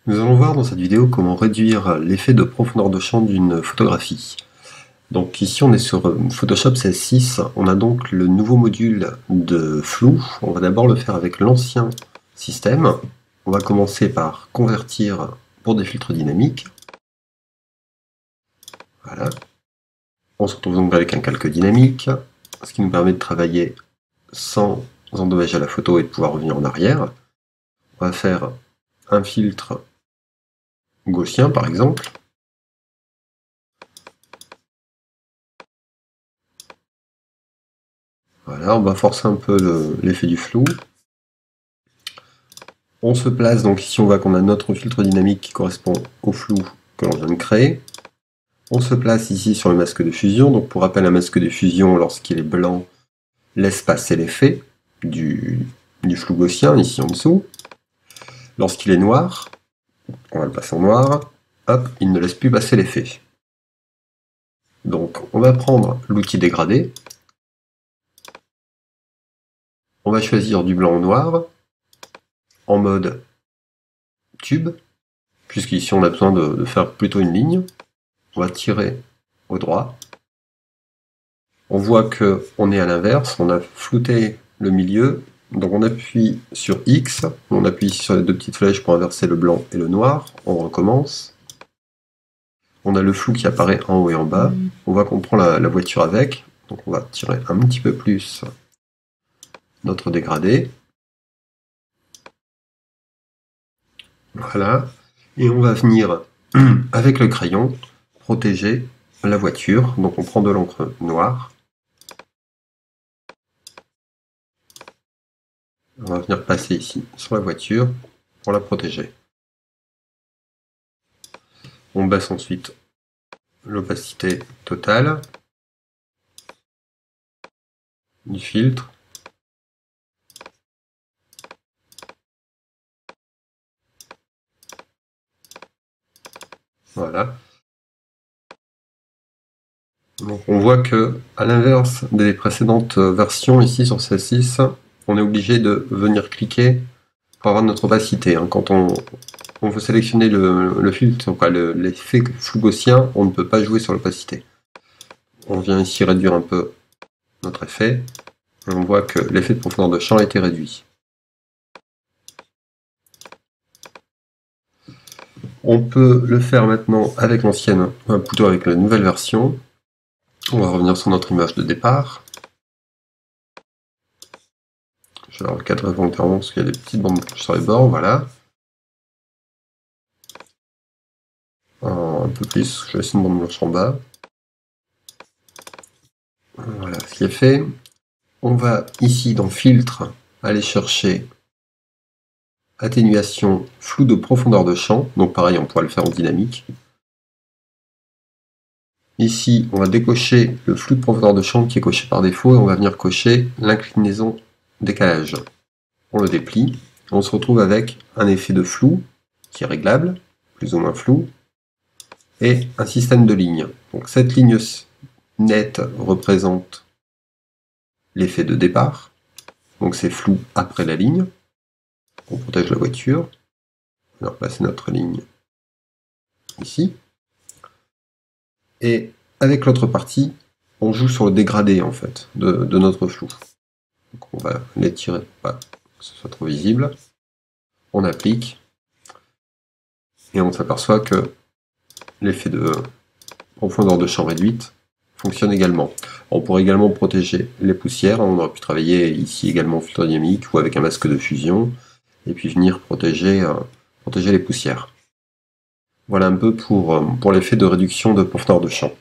Nous allons voir dans cette vidéo comment réduire l'effet de profondeur de champ d'une photographie. Donc ici on est sur Photoshop CS6, on a donc le nouveau module de flou. On va d'abord le faire avec l'ancien système. On va commencer par convertir pour des filtres dynamiques. Voilà. On se retrouve donc avec un calque dynamique, ce qui nous permet de travailler sans endommager la photo et de pouvoir revenir en arrière. On va faire un filtre gaussien par exemple. Voilà, on va forcer un peu l'effet du flou. On se place, donc ici on voit qu'on a notre filtre dynamique qui correspond au flou que l'on vient de créer. On se place ici sur le masque de fusion, donc pour rappel un masque de fusion lorsqu'il est blanc laisse passer l'effet du flou gaussien ici en dessous. Lorsqu'il est noir, on va le passer en noir, hop, il ne laisse plus passer l'effet. Donc on va prendre l'outil dégradé, on va choisir du blanc au noir, en mode tube, puisqu'ici on a besoin de faire plutôt une ligne. On va tirer au droit. On voit qu'on est à l'inverse, on a flouté le milieu, donc on appuie sur X, on appuie ici sur les deux petites flèches pour inverser le blanc et le noir, on recommence. On a le flou qui apparaît en haut et en bas, on voit qu'on prend la voiture avec, donc on va tirer un petit peu plus notre dégradé. Voilà, et on va venir avec le crayon protéger la voiture, donc on prend de l'encre noire. On va venir passer ici sur la voiture pour la protéger. On baisse ensuite l'opacité totale du filtre. Voilà. Donc on voit que, à l'inverse des précédentes versions ici sur CS6, on est obligé de venir cliquer pour avoir notre opacité. Quand on veut sélectionner le filtre, l'effet flou gaussien, on ne peut pas jouer sur l'opacité. On vient ici réduire un peu notre effet, et on voit que l'effet de profondeur de champ a été réduit. On peut le faire maintenant avec l'ancienne, plutôt avec la nouvelle version. On va revenir sur notre image de départ. Je vais recadrer volontairement parce qu'il y a des petites bandes blanches sur les bords, voilà. Un peu plus, je laisse une bande blanche en bas. Voilà ce qui est fait. On va ici dans filtre aller chercher atténuation flou de profondeur de champ, donc pareil on pourra le faire en dynamique. Ici on va décocher le flou de profondeur de champ qui est coché par défaut et on va venir cocher l'inclinaison décalage. On le déplie, on se retrouve avec un effet de flou qui est réglable, plus ou moins flou, et un système de lignes. Donc cette ligne nette représente l'effet de départ, donc c'est flou après la ligne. On protège la voiture. On va replacer notre ligne ici. Et avec l'autre partie, on joue sur le dégradé en fait de notre flou. Donc on va l'étirer pour pas que ce soit trop visible. On applique. Et on s'aperçoit que l'effet de profondeur de champ réduite fonctionne également. On pourrait également protéger les poussières. On aurait pu travailler ici également en filtre dynamique ou avec un masque de fusion. Et puis venir protéger les poussières. Voilà un peu pour l'effet de réduction de profondeur de champ.